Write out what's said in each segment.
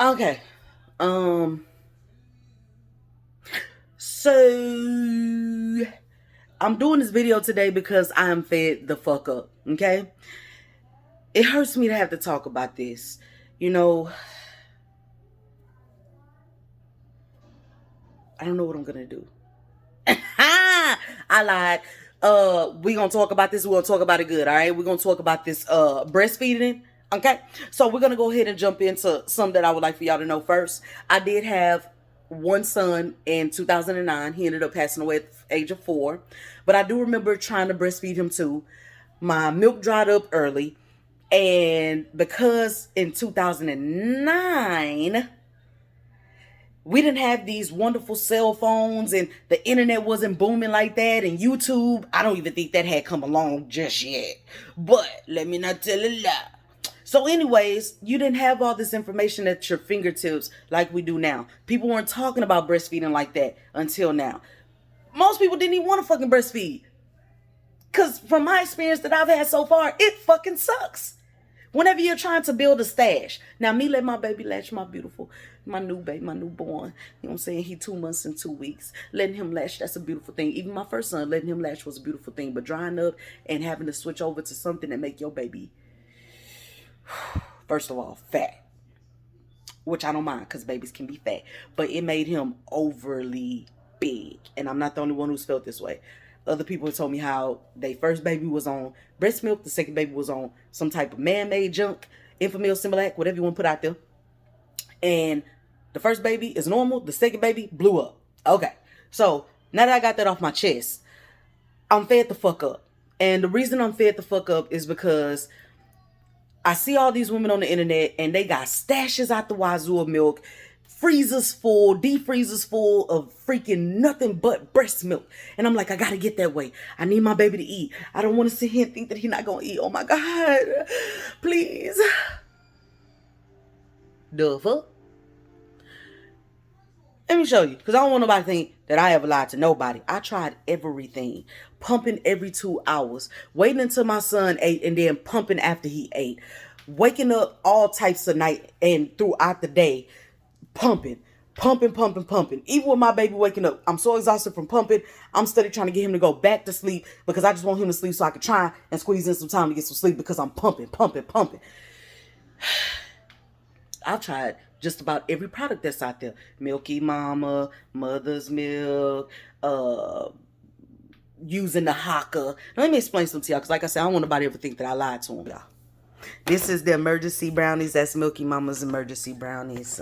Okay. Um. So I'm doing this video today because I am fed the fuck up. Okay. It hurts me to have to talk about this. You know, I don't know what I'm gonna do. I lied. We gonna talk about this. We're gonna talk about it good. All right. We're gonna talk about this breastfeeding. Okay. So we're gonna go ahead and jump into some that I would like for y'all to know first. I did have one son in 2009. He ended up passing away at the age of 4. But I do remember trying to breastfeed him too. My milk dried up early. And because in 2009 we didn't have these wonderful cell phones and the internet wasn't booming like that, and YouTube, I don't even think that had come along just yet. But let me not tell a lie. So anyways, you didn't have all this information at your fingertips like we do now. People weren't talking about breastfeeding like that until now. Most people didn't even want to fucking breastfeed. Because from my experience that I've had so far, it fucking sucks. Whenever you're trying to build a stash. Now, me let my baby latch, my new baby, my newborn. You know what I'm saying? He 2 months and 2 weeks. Letting him latch, that's a beautiful thing. Even my first son, letting him latch was a beautiful thing. But drying up and having to switch over to something that make your baby, first of all, fat. Which I don't mind because babies can be fat. But it made him overly big. And I'm not the only one who's felt this way. Other people have told me how their first baby was on breast milk. The second baby was on some type of man-made junk, Enfamil, Similac, whatever you want to put out there. And the first baby is normal. The second baby blew up. Okay. So now that I got that off my chest, I'm fed the fuck up. And the reason I'm fed the fuck up is because I see all these women on the internet and they got stashes out the wazoo of milk, freezers full, deep freezers full of freaking nothing but breast milk. And I'm like, I gotta get that way. I need my baby to eat. I don't want to sit here and think that he's not gonna eat. Oh my God. Please. The fuck? Let me show you. Because I don't want nobody to think that I ever lied to nobody. I tried everything. Pumping every 2 hours. Waiting until my son ate and then pumping after he ate. Waking up all types of night and throughout the day. Pumping. Even with my baby waking up, I'm so exhausted from pumping. I'm steady trying to get him to go back to sleep because I just want him to sleep so I can try and squeeze in some time to get some sleep because I'm pumping. I've tried just about every product that's out there. Milky Mama, Mother's Milk, using the Hakka. Now, let me explain something to y'all because like I said, I don't want nobody to ever think that I lied to them, y'all. This is the emergency brownies. That's Milky Mama's emergency brownies.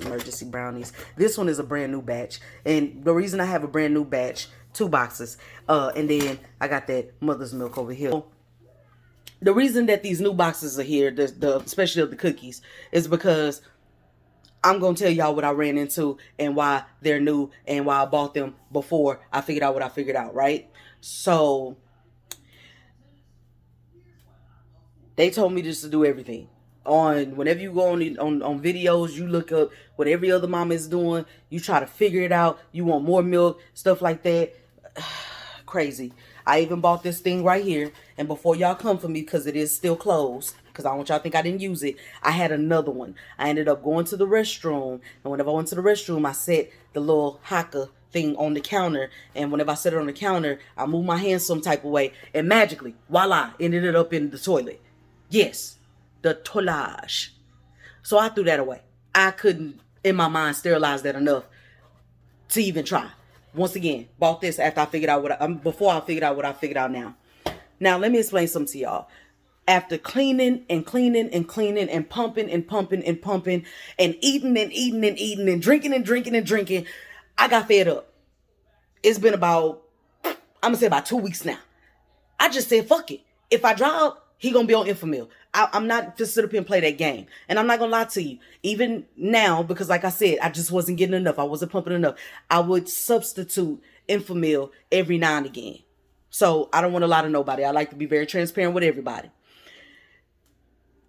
This one is a brand new batch. And the reason I have a brand new batch, 2 boxes. And then I got that Mother's Milk over here. The reason that these new boxes are here, especially of the cookies, is because I'm going to tell y'all what I ran into and why they're new and why I bought them before I figured out what I figured out, right? So they told me just to do everything. Whenever you go on videos, you look up what every other mama is doing. You try to figure it out. You want more milk, stuff like that. Crazy. I even bought this thing right here. And before y'all come for me, because it is still closed, because I don't want y'all to think I didn't use it, I had another one. I ended up going to the restroom. And whenever I went to the restroom, I set the little Hakka thing on the counter. And whenever I set it on the counter, I moved my hands some type of way. And magically, voila, ended it up in the toilet. Yes, the toilage. So I threw that away. I couldn't, in my mind, sterilize that enough to even try. Once again, bought this after I figured out before I figured out what I figured out now. Now, let me explain something to y'all. After cleaning and pumping and eating and drinking, I got fed up. It's been about, I'm going to say about 2 weeks now. I just said, fuck it. If I dry up, he gonna be on Enfamil. I'm not just sit up here and play that game. And I'm not gonna lie to you. Even now, because like I said, I just wasn't getting enough. I wasn't pumping enough. I would substitute Enfamil every now and again. So I don't want to lie to nobody. I like to be very transparent with everybody.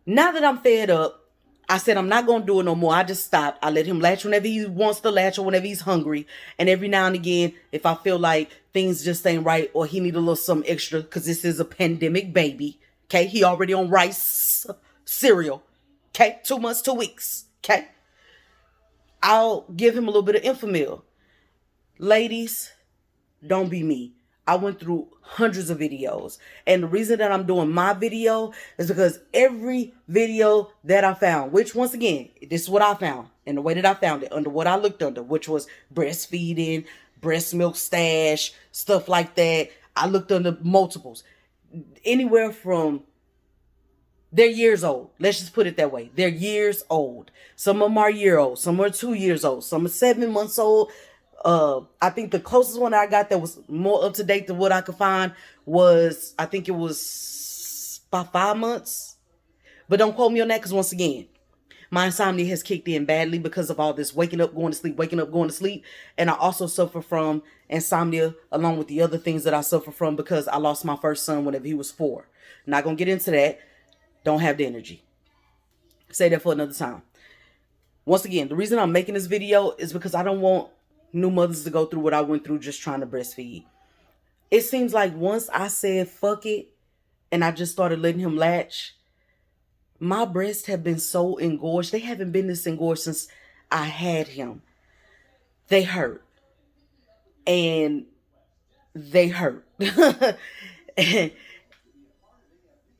Now that I'm fed up, I said I'm not gonna do it no more. I just stopped. I let him latch whenever he wants to latch or whenever he's hungry. And every now and again, if I feel like things just ain't right or he need a little something extra, because this is a pandemic baby. Okay, he already on rice cereal. Okay, 2 months, 2 weeks. Okay. I'll give him a little bit of Infamil. Ladies, don't be me. I went through hundreds of videos. And the reason that I'm doing my video is because every video that I found, which once again, this is what I found and the way that I found it under what I looked under, which was breastfeeding, breast milk stash, stuff like that. I looked under multiples. Anywhere from, they're years old. Let's just put it that way. They're years old. Some of them are year old. Some are 2 years old. Some are 7 months old. I think the closest one I got that was more up to date than what I could find was, I think it was about 5 months. But don't quote me on that, because once again, my insomnia has kicked in badly because of all this waking up, going to sleep, waking up, going to sleep. And I also suffer from insomnia along with the other things that I suffer from because I lost my first son whenever he was 4. Not going to get into that. Don't have the energy. Say that for another time. Once again, the reason I'm making this video is because I don't want new mothers to go through what I went through just trying to breastfeed. It seems like once I said fuck it and I just started letting him latch, my breasts have been so engorged. They haven't been this engorged since I had him. They hurt. And they hurt.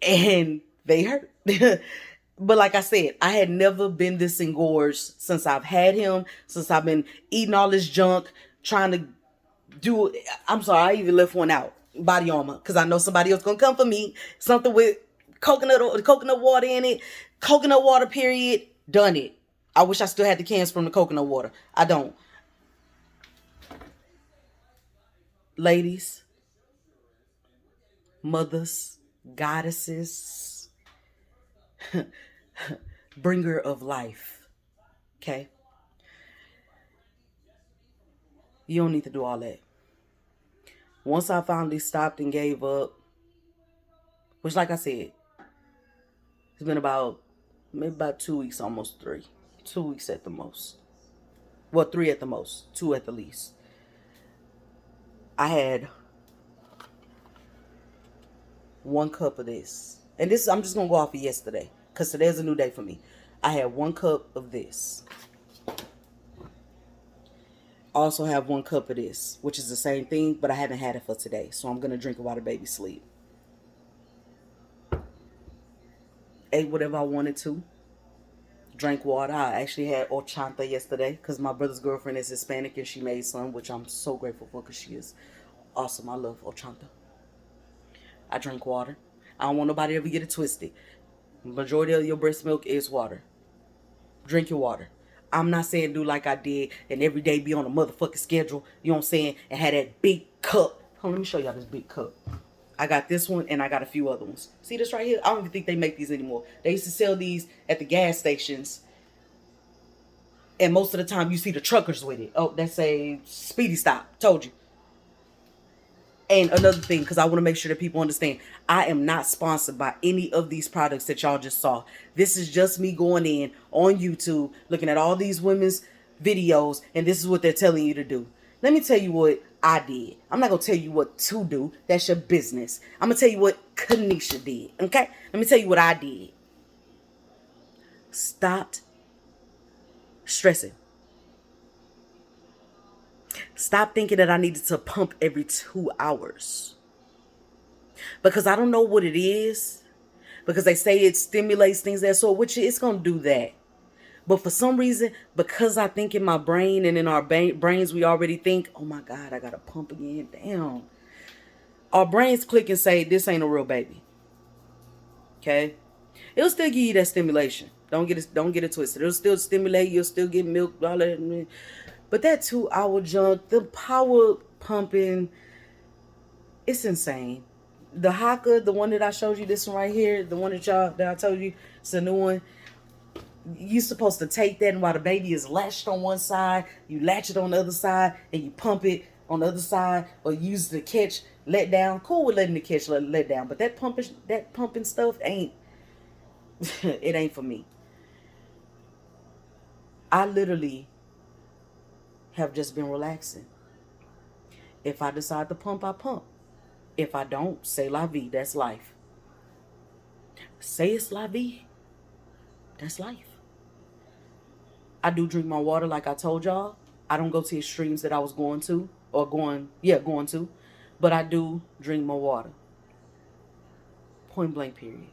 and they hurt. But like I said, I had never been this engorged since I've had him, since I've been eating all this junk, trying to do, I'm sorry, I even left one out, body armor, because I know somebody else gonna come for me. Something with coconut water in it, coconut water, period, done it. I wish I still had the cans from the coconut water. I don't. Ladies, mothers, goddesses, bringer of life, okay? You don't need to do all that. Once I finally stopped and gave up, which like I said, it's been maybe about 2 weeks, almost 3. 2 weeks at the most. Well, 3 at the most, 2 at the least. I had 1 cup of this. And this, I'm just going to go off of yesterday, because today's a new day for me. I had 1 cup of this. Also have 1 cup of this, which is the same thing, but I haven't had it for today. So I'm going to drink it while the baby sleep. Ate whatever I wanted to. Drank water. I actually had horchata yesterday because my brother's girlfriend is Hispanic and she made some, which I'm so grateful for because she is awesome. I love horchata. I drink water. I don't want nobody to ever get it twisted. Majority of your breast milk is water. Drink your water. I'm not saying do like I did and every day be on a motherfucking schedule, you know what I'm saying, and have that big cup. Hold on, let me show y'all this big cup. I got this one and I got a few other ones. See this right here? I don't even think they make these anymore. They used to sell these at the gas stations. And most of the time you see the truckers with it. Oh, that's a Speedy Stop. Told you. And another thing, because I want to make sure that people understand, I am not sponsored by any of these products that y'all just saw. This is just me going in on YouTube, looking at all these women's videos, and this is what they're telling you to do. Let me tell you what I did. I'm not going to tell you what to do. That's your business. I'm going to tell you what Kanisha did, okay? Let me tell you what I did. Stopped stressing. Stop thinking that I needed to pump every 2 hours. Because I don't know what it is. Because they say it stimulates things that sort, which it's going to do that. But for some reason, because I think in my brain and in our brains, we already think, oh my God, I got to pump again. Damn. Our brains click and say, this ain't a real baby. Okay? It'll still give you that stimulation. Don't get it twisted. It'll still stimulate. You'll still get milk. All that. But that 2-hour junk, the power pumping, it's insane. The Hakka, the one that I showed you, this one right here, the one that I told you, it's a new one. You're supposed to take that, and while the baby is latched on one side, you latch it on the other side, and you pump it on the other side, or use the catch let down. Cool with letting the catch let down, but that pumping stuff ain't, it ain't for me. I literally have just been relaxing. If I decide to pump, I pump. If I don't, say la vie. That's life. Say it's la vie. That's life. I do drink my water like I told y'all. I don't go to extremes that I was going to, or going to, but I do drink my water. Point blank, period.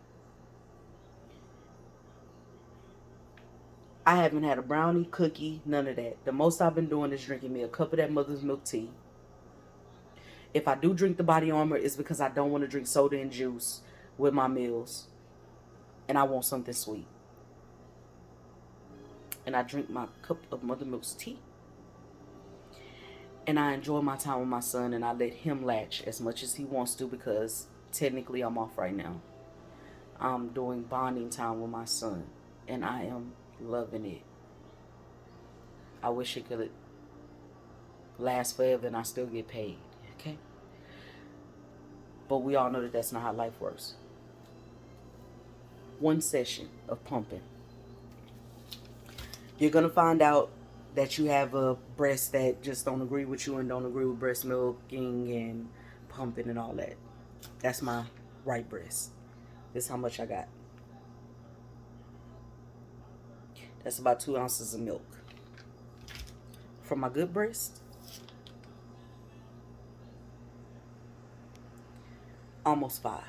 I haven't had a brownie, cookie, none of that. The most I've been doing is drinking me a cup of that mother's milk tea. If I do drink the body armor, it's because I don't want to drink soda and juice with my meals. And I want something sweet. And I drink my cup of Mother Milk's tea. And I enjoy my time with my son, and I let him latch as much as he wants to, because technically I'm off right now. I'm doing bonding time with my son, and I am loving it. I wish it could last forever and I still get paid, okay? But we all know that that's not how life works. One session of pumping, you're going to find out that you have a breast that just don't agree with you and don't agree with breast milking and pumping and all that. That's my right breast. This is how much I got. That's about 2 ounces of milk. For my good breast, almost 5.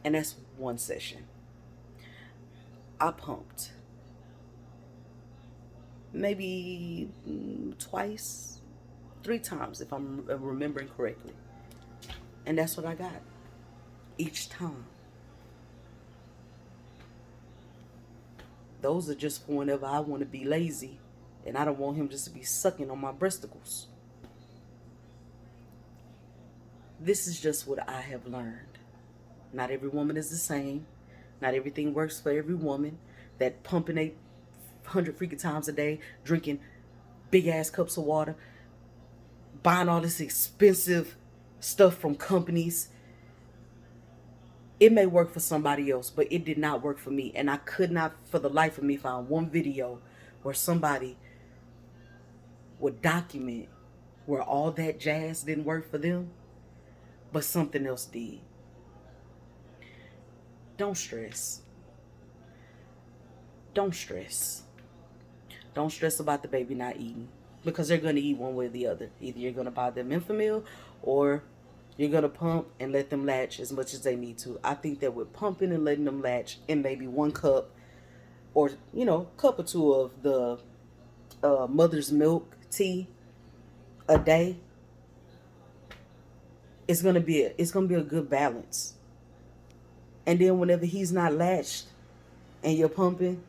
And that's one session. I pumped maybe twice, 3 times if I'm remembering correctly. And that's what I got each time. Those are just for whenever I want to be lazy and I don't want him just to be sucking on my breasticles. This is just what I have learned. Not every woman is the same. Not everything works for every woman. That pumping 800 freaking times a day, drinking big ass cups of water, buying all this expensive stuff from companies. It may work for somebody else, but it did not work for me. And I could not for the life of me find one video where somebody would document where all that jazz didn't work for them, but something else did. Don't stress. Don't stress. Don't stress about the baby not eating, because they're going to eat one way or the other. Either you're going to buy them Enfamil, or you're going to pump and let them latch as much as they need to. I think that with pumping and letting them latch in maybe 1 cup or, cup or 2 of the mother's milk tea a day, it's going to be a good balance. And then whenever he's not latched and you're pumping,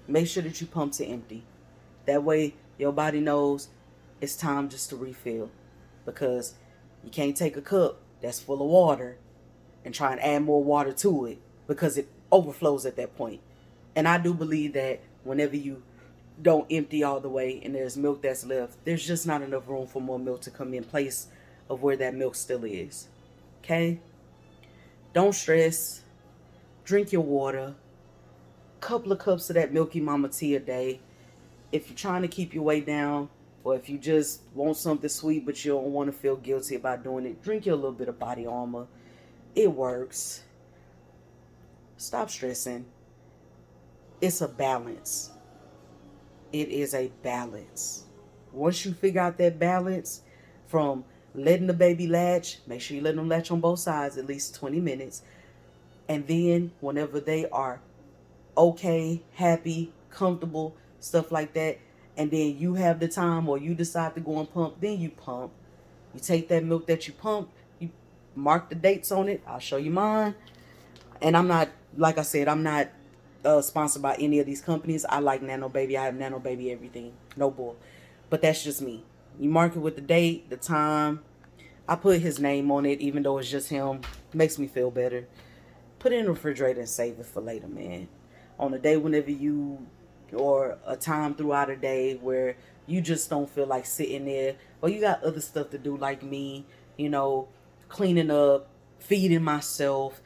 make sure that you pump to empty. That way your body knows it's time just to refill. Because you can't take a cup that's full of water and try and add more water to it, because it overflows at that point. And I do believe that whenever you don't empty all the way and there's milk that's left, there's just not enough room for more milk to come in place of where that milk still is. Okay? Don't stress. Drink your water. Couple of cups of that Milky Mama tea a day. If you're trying to keep your weight down, or if you just want something sweet but you don't want to feel guilty about doing it, drink your little bit of body armor. It works. Stop stressing. It's a balance. It is a balance. Once you figure out that balance from letting the baby latch, make sure you let them latch on both sides at least 20 minutes. And then whenever they are okay, happy, comfortable, stuff like that, and then you have the time or you decide to go and pump, then you pump. You take that milk that you pump, you mark the dates on it. I'll show you mine. And I'm not, like I said, I'm not sponsored by any of these companies. I like Nano Baby. I have Nano Baby everything. No bull. But that's just me. You mark it with the date, the time. I put his name on it, even though it's just him. Makes me feel better. Put it in the refrigerator and save it for later, man. On a day whenever you, or a time throughout a day where you just don't feel like sitting there, or you got other stuff to do like me, cleaning up, feeding myself.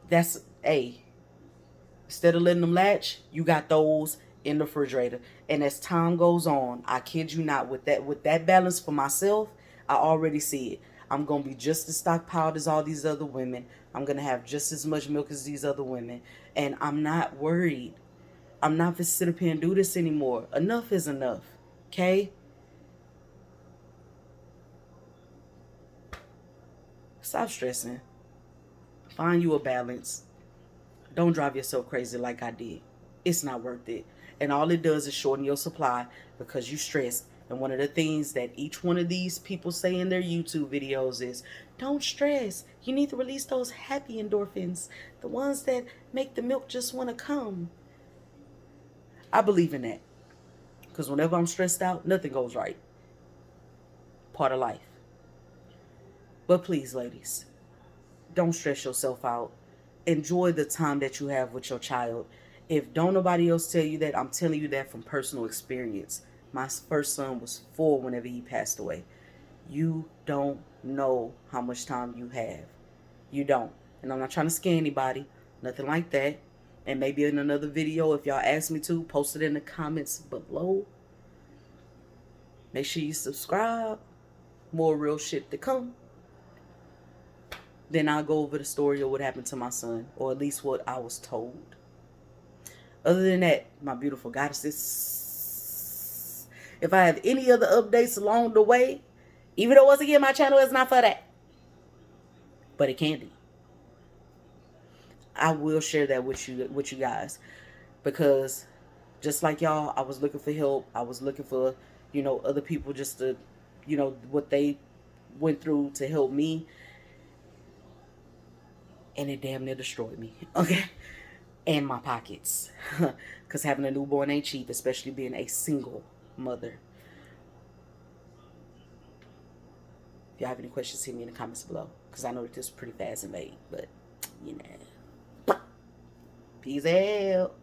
That's, instead of letting them latch, you got those in the refrigerator. And as time goes on, I kid you not, with that balance for myself, I already see it. I'm going to be just as stockpiled as all these other women. I'm going to have just as much milk as these other women. And I'm not worried. I'm not going to sit up here and do this anymore. Enough is enough. Okay? Stop stressing. Find you a balance. Don't drive yourself crazy like I did. It's not worth it. And all it does is shorten your supply because you stress. And one of the things that each one of these people say in their YouTube videos is, don't stress. You need to release those happy endorphins, the ones that make the milk just want to come. I believe in that. Because whenever I'm stressed out, nothing goes right. Part of life. But please, ladies, don't stress yourself out. Enjoy the time that you have with your child. If don't nobody else tell you that, I'm telling you that from personal experience. My first son was 4 whenever he passed away. You don't know how much time you have. You don't. And I'm not trying to scare anybody. Nothing like that. And maybe in another video, if y'all ask me to, post it in the comments below. Make sure you subscribe. More real shit to come. Then I'll go over the story of what happened to my son. Or at least what I was told. Other than that, my beautiful goddesses, if I have any other updates along the way, even though once again my channel is not for that, but it can be, I will share that with you guys. Because just like y'all, I was looking for help. I was looking for, other people just to, what they went through to help me. And it damn near destroyed me. Okay? And my pockets. Because having a newborn ain't cheap, especially being a single mother. If y'all have any questions, hit me in the comments below. Because I know that this is pretty fast and late. But, Peace out.